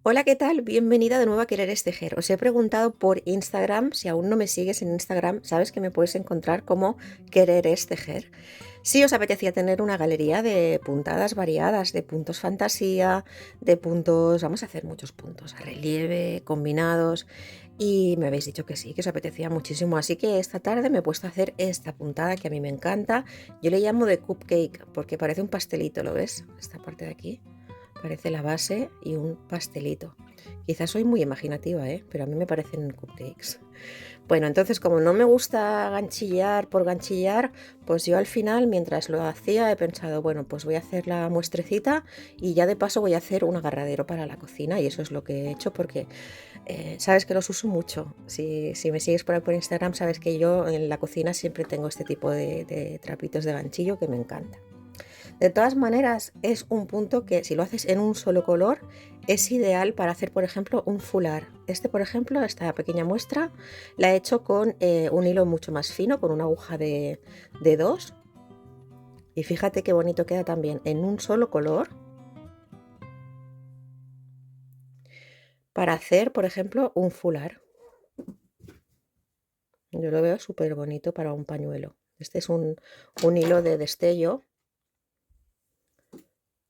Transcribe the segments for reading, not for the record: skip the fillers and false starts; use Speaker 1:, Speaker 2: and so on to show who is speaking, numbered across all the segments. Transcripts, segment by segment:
Speaker 1: Hola, ¿qué tal? Bienvenida de nuevo a Querer es Tejer. Os he preguntado por Instagram, si aún no me sigues en Instagram, sabes que me puedes encontrar como Querer es Tejer. Si os apetecía tener una galería de puntadas variadas, de puntos fantasía, de puntos, vamos a hacer muchos puntos, a relieve, combinados, y me habéis dicho que sí, que os apetecía muchísimo, así que esta tarde me he puesto a hacer esta puntada que a mí me encanta. Yo le llamo de cupcake porque parece un pastelito, ¿lo ves? Esta parte de aquí. Parece la base y un pastelito. Quizás soy muy imaginativa, pero a mí me parecen cupcakes. Bueno, entonces como no me gusta ganchillar por ganchillar, pues yo al final, mientras lo hacía, he pensado, bueno, pues voy a hacer la muestrecita y ya de paso voy a hacer un agarradero para la cocina y eso es lo que he hecho porque sabes que los uso mucho. Si me sigues por ahí por Instagram, sabes que yo en la cocina siempre tengo este tipo de trapitos de ganchillo que me encanta. De todas maneras, es un punto que si lo haces en un solo color, es ideal para hacer, por ejemplo, un fular. Este, por ejemplo, esta pequeña muestra, la he hecho con un hilo mucho más fino, con una aguja de 2. Y fíjate qué bonito queda también en un solo color. Para hacer, por ejemplo, un fular. Yo lo veo súper bonito para un pañuelo. Este es un hilo de destello.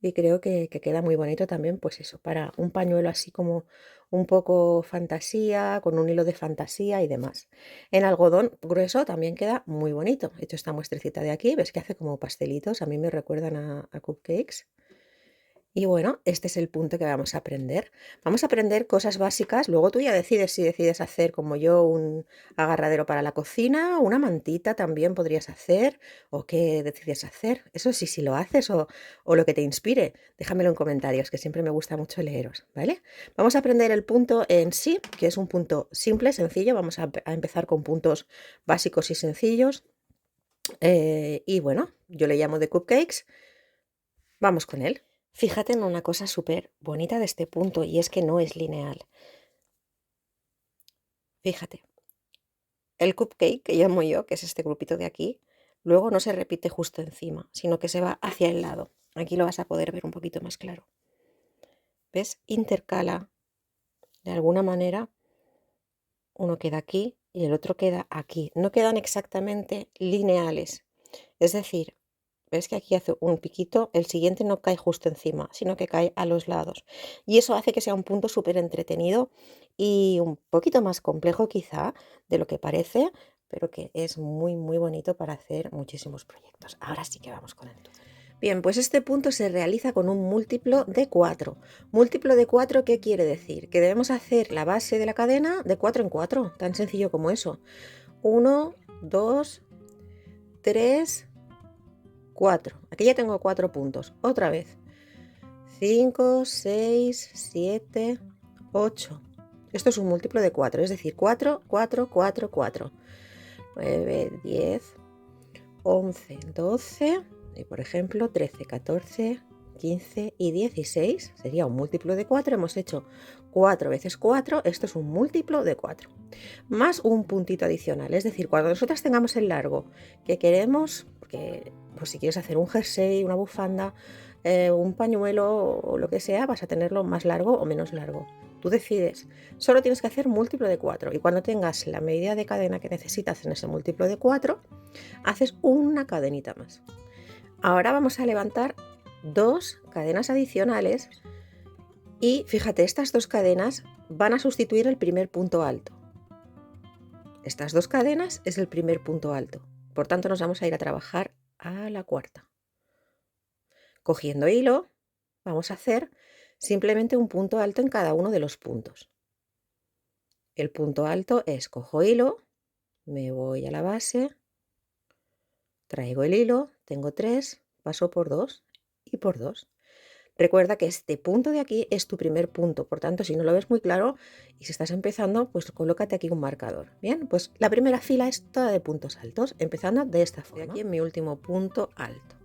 Speaker 1: Y creo que queda muy bonito también, pues eso, para un pañuelo así como un poco fantasía, con un hilo de fantasía y demás. En algodón grueso también queda muy bonito. He hecho esta muestrecita de aquí, ves que hace como pastelitos, a mí me recuerdan a cupcakes. Y bueno, este es el punto que vamos a aprender. Vamos a aprender cosas básicas. Luego tú ya decides si decides hacer como yo un agarradero para la cocina, una mantita también podrías hacer, o qué decides hacer. Eso sí, si lo haces o lo que te inspire, déjamelo en comentarios, que siempre me gusta mucho leeros, ¿vale? Vamos a aprender el punto en sí, que es un punto simple, sencillo. Vamos a empezar con puntos básicos y sencillos. Y bueno, yo le llamo de cupcakes. Vamos con él. Fíjate en una cosa súper bonita de este punto y es que no es lineal. Fíjate, el cupcake que llamo yo, que es este grupito de aquí, luego no se repite justo encima, sino que se va hacia el lado. Aquí lo vas a poder ver un poquito más claro. ¿Ves? Intercala de alguna manera. Uno queda aquí y el otro queda aquí. No quedan exactamente lineales. Es decir, ves que aquí hace un piquito, el siguiente no cae justo encima, sino que cae a los lados. Y eso hace que sea un punto súper entretenido y un poquito más complejo quizá de lo que parece, pero que es muy, muy bonito para hacer muchísimos proyectos. Ahora sí que vamos con el tutorial. Bien, pues este punto se realiza con un múltiplo de 4. Múltiplo de 4, ¿qué quiere decir? Que debemos hacer la base de la cadena de 4 en 4, tan sencillo como eso. 1, 2, 3, 4. Aquí ya tengo 4 puntos. Otra vez. 5, 6, 7, 8. Esto es un múltiplo de 4, es decir, 4, 4, 4, 4. 9, 10, 11, 12 y por ejemplo 13, 14, 15 y 16 sería un múltiplo de 4. Hemos hecho 4 veces 4, esto es un múltiplo de 4 más un puntito adicional, es decir, cuando nosotras tengamos el largo que queremos, porque pues si quieres hacer un jersey, una bufanda, un pañuelo o lo que sea, vas a tenerlo más largo o menos largo. Tú decides. Solo tienes que hacer múltiplo de 4 y cuando tengas la medida de cadena que necesitas en ese múltiplo de 4, haces una cadenita más. Ahora vamos a levantar 2 cadenas adicionales y fíjate, estas 2 cadenas van a sustituir el primer punto alto. Estas 2 cadenas es el primer punto alto. Por tanto, nos vamos a ir a trabajar a la cuarta. Cogiendo hilo, vamos a hacer simplemente un punto alto en cada uno de los puntos. El punto alto es cojo hilo, me voy a la base, traigo el hilo, tengo 3, paso por 2 y por 2. Recuerda que este punto de aquí es tu primer punto, por tanto, si no lo ves muy claro y si estás empezando, pues colócate aquí un marcador. Bien, pues la primera fila es toda de puntos altos, empezando de esta forma. Estoy aquí en mi último punto alto.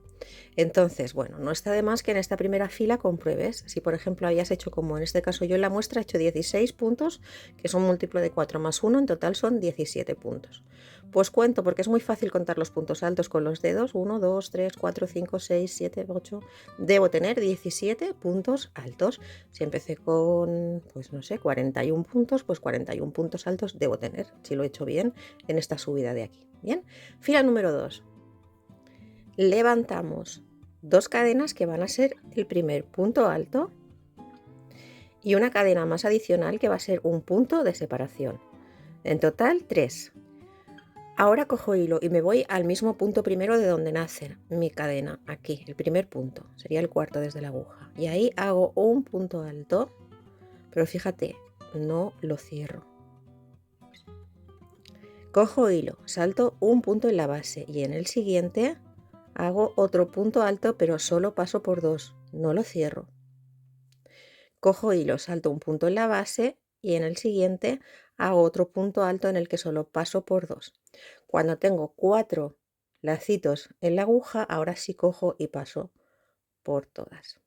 Speaker 1: Entonces, bueno, no está de más que en esta primera fila compruebes. Si por ejemplo hayas hecho como en este caso yo en la muestra he hecho 16 puntos, que son múltiplo de 4 más 1, en total son 17 puntos. Pues cuento, porque es muy fácil contar los puntos altos con los dedos. 1, 2, 3, 4, 5, 6, 7, 8. Debo tener 17 puntos altos. Si empecé con, pues no sé, 41 puntos, pues 41 puntos altos debo tener, si lo he hecho bien en esta subida de aquí. Bien, fila número 2. Levantamos 2 cadenas que van a ser el primer punto alto y una cadena más adicional que va a ser un punto de separación. En total 3. Ahora cojo hilo y me voy al mismo punto primero de donde nace mi cadena, aquí, el primer punto, sería el cuarto desde la aguja. Y ahí hago un punto alto, pero fíjate, no lo cierro. Cojo hilo, salto un punto en la base y en el siguiente hago otro punto alto, pero solo paso por 2, no lo cierro. Cojo hilo, salto un punto en la base y en el siguiente hago otro punto alto en el que solo paso por 2. Cuando tengo 4 lacitos en la aguja, ahora sí cojo y paso por todas.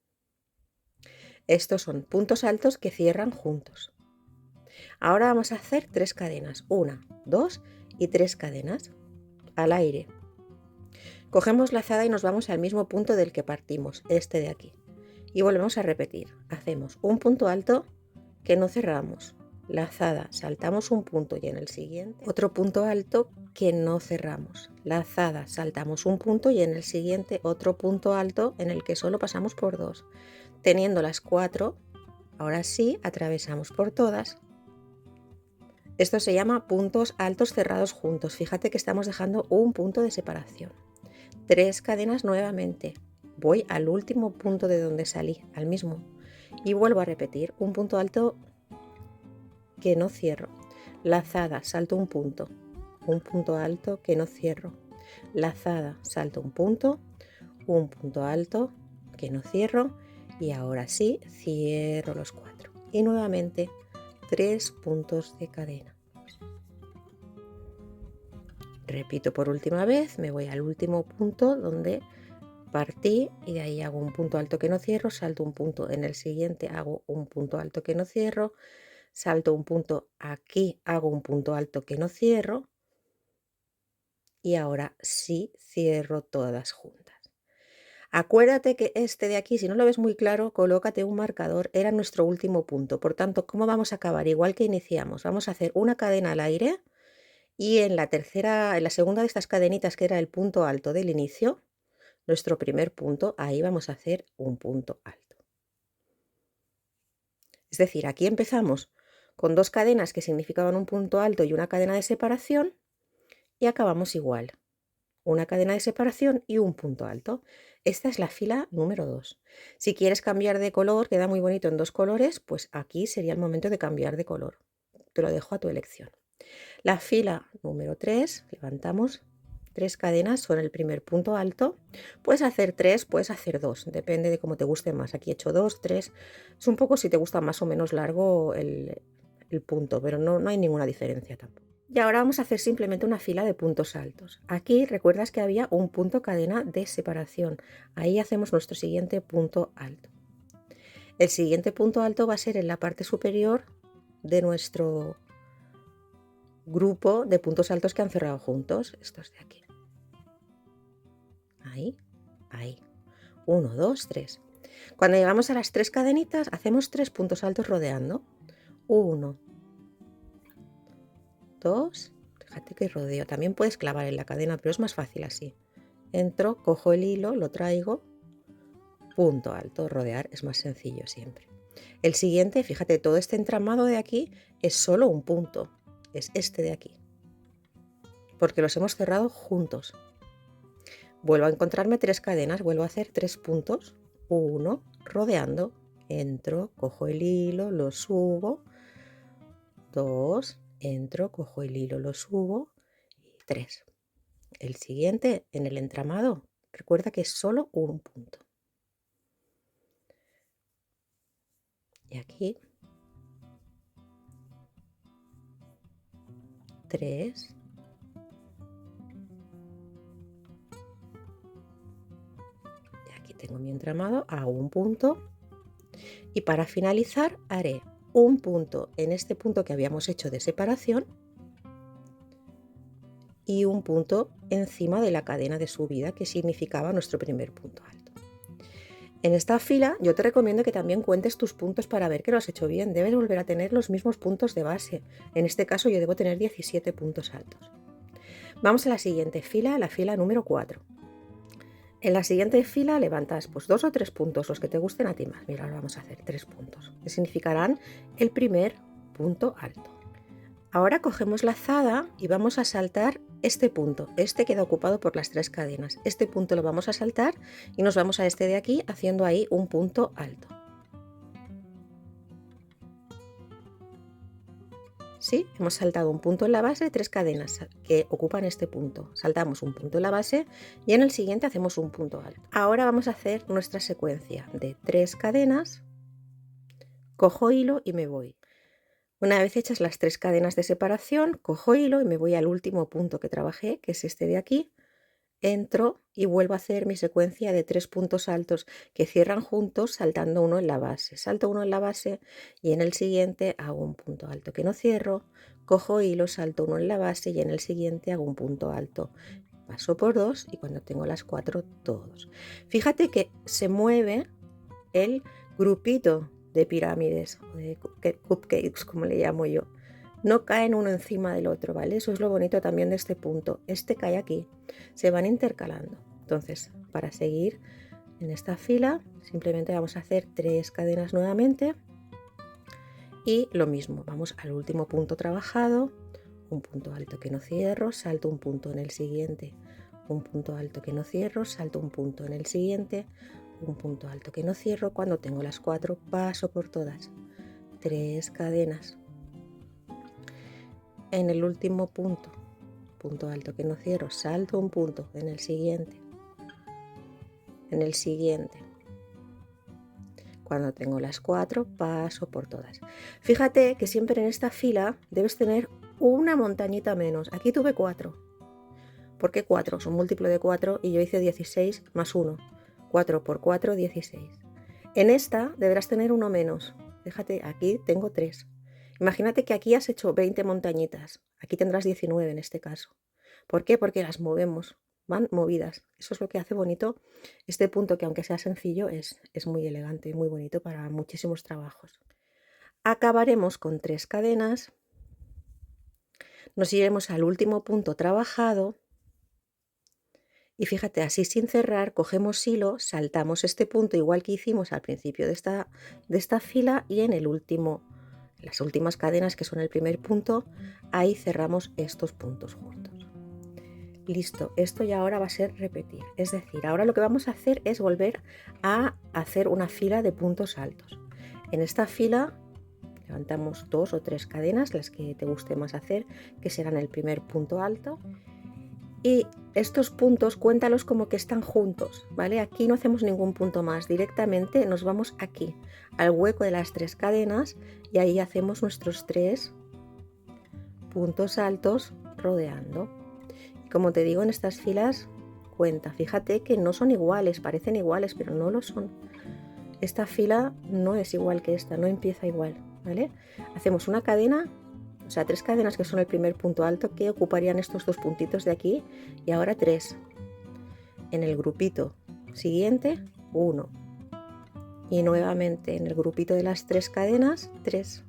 Speaker 1: Estos son puntos altos que cierran juntos. Ahora vamos a hacer 3 cadenas, 1, 2 y 3 cadenas al aire. Cogemos lazada y nos vamos al mismo punto del que partimos, este de aquí. Y volvemos a repetir. Hacemos un punto alto que no cerramos, lazada, saltamos un punto y en el siguiente otro punto alto que no cerramos, lazada, saltamos un punto y en el siguiente otro punto alto en el que solo pasamos por 2. Teniendo las 4, ahora sí atravesamos por todas. Esto se llama puntos altos cerrados juntos. Fíjate que estamos dejando un punto de separación. 3 cadenas nuevamente. Voy al último punto de donde salí, al mismo. Y vuelvo a repetir un punto alto que no cierro. Lazada, salto un punto alto que no cierro. Lazada, salto un punto alto que no cierro. Y ahora sí, cierro los 4. Y nuevamente 3 puntos de cadena. Repito por última vez, me voy al último punto donde partí y de ahí hago un punto alto que no cierro, salto un punto, en el siguiente hago un punto alto que no cierro, salto un punto aquí, hago un punto alto que no cierro y ahora sí cierro todas juntas. Acuérdate que este de aquí, si no lo ves muy claro, colócate un marcador, era nuestro último punto. Por tanto, ¿cómo vamos a acabar? Igual que iniciamos, vamos a hacer una cadena al aire y en la segunda de estas cadenitas, que era el punto alto del inicio, nuestro primer punto, ahí vamos a hacer un punto alto. Es decir, aquí empezamos con 2 cadenas que significaban un punto alto y una cadena de separación y acabamos igual. Una cadena de separación y un punto alto. Esta es la fila número 2. Si quieres cambiar de color, queda muy bonito en 2 colores, pues aquí sería el momento de cambiar de color. Te lo dejo a tu elección. La fila número 3, levantamos 3 cadenas, son el primer punto alto. Puedes hacer 3, puedes hacer 2, depende de cómo te guste más. Aquí he hecho 2, 3. Es un poco si te gusta más o menos largo el punto, pero no hay ninguna diferencia tampoco. Y ahora vamos a hacer simplemente una fila de puntos altos. Aquí recuerdas que había un punto cadena de separación. Ahí hacemos nuestro siguiente punto alto. El siguiente punto alto va a ser en la parte superior de nuestro grupo de puntos altos que han cerrado juntos. Estos de aquí. Ahí, ahí. 1, 2, 3. Cuando llegamos a las 3 cadenitas, hacemos 3 puntos altos rodeando. 1, 2. Fíjate que rodeo. También puedes clavar en la cadena, pero es más fácil así. Entro, cojo el hilo, lo traigo. Punto alto. Rodear es más sencillo siempre. El siguiente, fíjate, todo este entramado de aquí es solo un punto. Es este de aquí. Porque los hemos cerrado juntos. Vuelvo a encontrarme 3 cadenas, vuelvo a hacer 3 puntos, 1, rodeando, entro, cojo el hilo, lo subo, 2, entro, cojo el hilo, lo subo y 3. El siguiente en el entramado, recuerda que es solo un punto. Y aquí 3, tengo mi entramado, hago un punto y para finalizar haré un punto en este punto que habíamos hecho de separación y un punto encima de la cadena de subida que significaba nuestro primer punto alto. En esta fila yo te recomiendo que también cuentes tus puntos para ver que lo has hecho bien. Debes volver a tener los mismos puntos de base. En este caso yo debo tener 17 puntos altos. Vamos a la siguiente fila, la fila número 4. En la siguiente fila levantas pues 2 o 3 puntos, los que te gusten a ti más. Mira, ahora vamos a hacer 3 puntos, que significarán el primer punto alto. Ahora cogemos la azada y vamos a saltar este punto. Este queda ocupado por las 3 cadenas. Este punto lo vamos a saltar y nos vamos a este de aquí haciendo ahí un punto alto. ¿Sí? Hemos saltado un punto en la base, 3 cadenas que ocupan este punto. Saltamos un punto en la base y en el siguiente hacemos un punto alto. Ahora vamos a hacer nuestra secuencia de 3 cadenas. Cojo hilo y me voy. Una vez hechas las 3 cadenas de separación, cojo hilo y me voy al último punto que trabajé, que es este de aquí. Entro y vuelvo a hacer mi secuencia de 3 puntos altos que cierran juntos saltando uno en la base. Salto uno en la base y en el siguiente hago un punto alto que no cierro, cojo hilo, salto uno en la base y en el siguiente hago un punto alto. Paso por 2 y cuando tengo las 4 todos. Fíjate que se mueve el grupito de pirámides o de cupcakes, como le llamo yo. No caen uno encima del otro, ¿vale? Eso es lo bonito también de este punto. Este cae aquí, se van intercalando. Entonces, para seguir en esta fila, simplemente vamos a hacer 3 cadenas nuevamente y lo mismo, vamos al último punto trabajado, un punto alto que no cierro, salto un punto en el siguiente, un punto alto que no cierro, salto un punto en el siguiente, un punto alto que no cierro. Cuando tengo las 4 paso por todas, 3 cadenas. En el último punto, punto alto que no cierro, salto un punto en el siguiente, en el siguiente. Cuando tengo las 4 paso por todas. Fíjate que siempre en esta fila debes tener una montañita menos. Aquí tuve 4. ¿Por qué 4? Son múltiplo de 4 y yo hice 16 más 1. 4 por 4, 16. En esta deberás tener uno menos. Fíjate, aquí tengo 3. Imagínate que aquí has hecho 20 montañitas. Aquí tendrás 19 en este caso. ¿Por qué? Porque las movemos, van movidas. Eso es lo que hace bonito este punto, que aunque sea sencillo, es muy elegante y muy bonito para muchísimos trabajos. Acabaremos con 3 cadenas. Nos iremos al último punto trabajado. Y fíjate, así sin cerrar, cogemos hilo, saltamos este punto igual que hicimos al principio de esta fila y en el último, las últimas cadenas que son el primer punto, ahí cerramos estos puntos juntos. Listo, esto ya ahora va a ser repetir, es decir, ahora lo que vamos a hacer es volver a hacer una fila de puntos altos. En esta fila levantamos 2 o 3 cadenas, las que te guste más hacer, que serán el primer punto alto. Y estos puntos cuéntalos como que están juntos, ¿vale? Aquí no hacemos ningún punto más, directamente nos vamos aquí, al hueco de las 3 cadenas y ahí hacemos nuestros 3 puntos altos rodeando. Y como te digo, en estas filas cuenta, fíjate que no son iguales, parecen iguales, pero no lo son. Esta fila no es igual que esta, no empieza igual, ¿vale? Hacemos una cadena. O sea, 3 cadenas que son el primer punto alto que ocuparían estos 2 puntitos de aquí y ahora 3. En el grupito siguiente, 1. Y nuevamente en el grupito de las 3 cadenas, 3.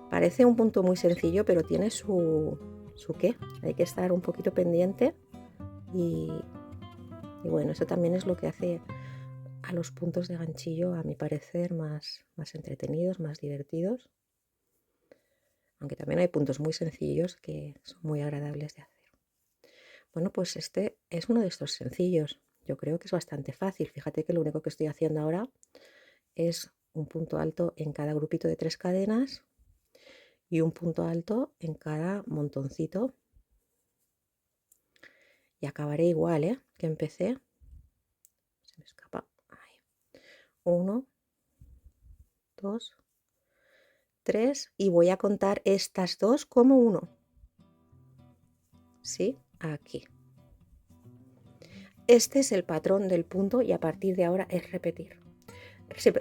Speaker 1: Parece un punto muy sencillo, pero tiene su qué. Hay que estar un poquito pendiente y bueno, eso también es lo que hace a los puntos de ganchillo, a mi parecer, más entretenidos, más divertidos. Aunque también hay puntos muy sencillos que son muy agradables de hacer. Bueno, pues este es uno de estos sencillos. Yo creo que es bastante fácil. Fíjate que lo único que estoy haciendo ahora es un punto alto en cada grupito de 3 cadenas y un punto alto en cada montoncito. Y acabaré igual, que empecé. Se me escapa. Ahí. 1, 2, 3 y voy a contar estas 2 como 1. ¿Sí? Aquí. Este es el patrón del punto y a partir de ahora es repetir.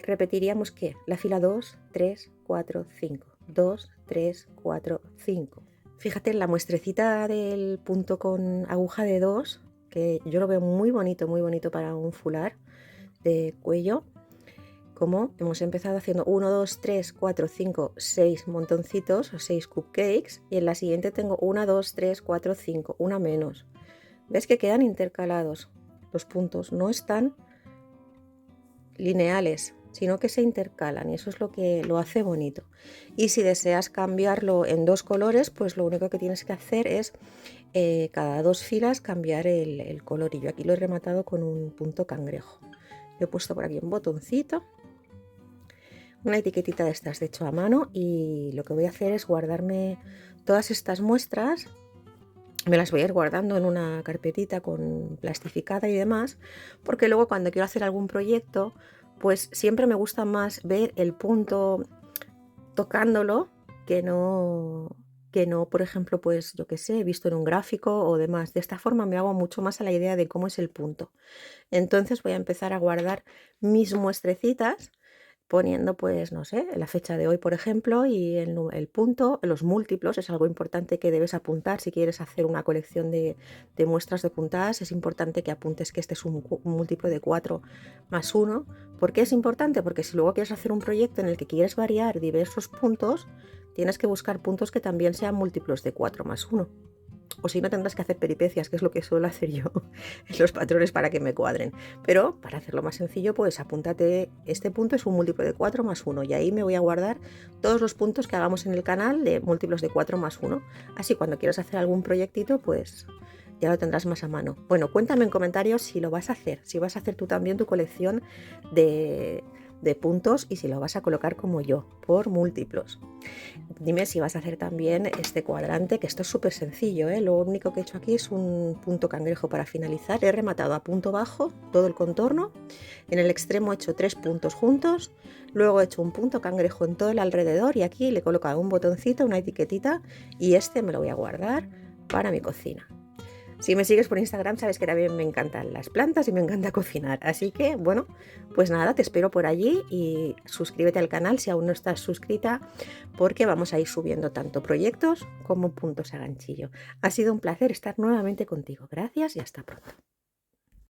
Speaker 1: Repetiríamos que la fila 2, 3, 4, 5. 2, 3, 4, 5. Fíjate en la muestrecita del punto con aguja de 2, que yo lo veo muy bonito para un fular de cuello. Como hemos empezado haciendo 1, 2, 3, 4, 5, 6 montoncitos o 6 cupcakes, y en la siguiente tengo 1, 2, 3, 4, 5, una menos. ¿Ves que quedan intercalados? Los puntos no están lineales, sino que se intercalan, y eso es lo que lo hace bonito. Y si deseas cambiarlo en dos colores, pues lo único que tienes que hacer es cada 2 filas cambiar el color, y yo aquí lo he rematado con un punto cangrejo. Le he puesto por aquí un botoncito, una etiquetita de estas de hecho a mano, y lo que voy a hacer es guardarme todas estas muestras. Me las voy a ir guardando en una carpetita con plastificada y demás, porque luego cuando quiero hacer algún proyecto, pues siempre me gusta más ver el punto tocándolo que no, por ejemplo, pues yo qué sé, visto en un gráfico o demás. De esta forma me hago mucho más a la idea de cómo es el punto. Entonces voy a empezar a guardar mis muestrecitas poniendo, pues, no sé, la fecha de hoy, por ejemplo, y el punto, los múltiplos, es algo importante que debes apuntar. Si quieres hacer una colección de muestras de puntadas, es importante que apuntes que este es un múltiplo de 4 más 1. ¿Por qué es importante? Porque si luego quieres hacer un proyecto en el que quieres variar diversos puntos, tienes que buscar puntos que también sean múltiplos de 4 más 1. O si no, tendrás que hacer peripecias, que es lo que suelo hacer yo en los patrones para que me cuadren. Pero para hacerlo más sencillo, pues apúntate, este punto es un múltiplo de 4 más 1, y ahí me voy a guardar todos los puntos que hagamos en el canal de múltiplos de 4 más 1. Así cuando quieras hacer algún proyectito, pues ya lo tendrás más a mano. Bueno, cuéntame en comentarios si lo vas a hacer, si vas a hacer tú también tu colección de puntos, y si lo vas a colocar como yo, por múltiplos. Dime si vas a hacer también este cuadrante, que esto es súper sencillo, ¿eh? Lo único que he hecho aquí es un punto cangrejo para finalizar. He rematado a punto bajo todo el contorno. En el extremo he hecho 3 puntos juntos. Luego he hecho un punto cangrejo en todo el alrededor, y aquí le he colocado un botoncito, una etiquetita, y este me lo voy a guardar para mi cocina. Si me sigues por Instagram sabes que también me encantan las plantas y me encanta cocinar. Así que, bueno, pues nada, te espero por allí, y suscríbete al canal si aún no estás suscrita, porque vamos a ir subiendo tanto proyectos como puntos a ganchillo. Ha sido un placer estar nuevamente contigo. Gracias y hasta pronto.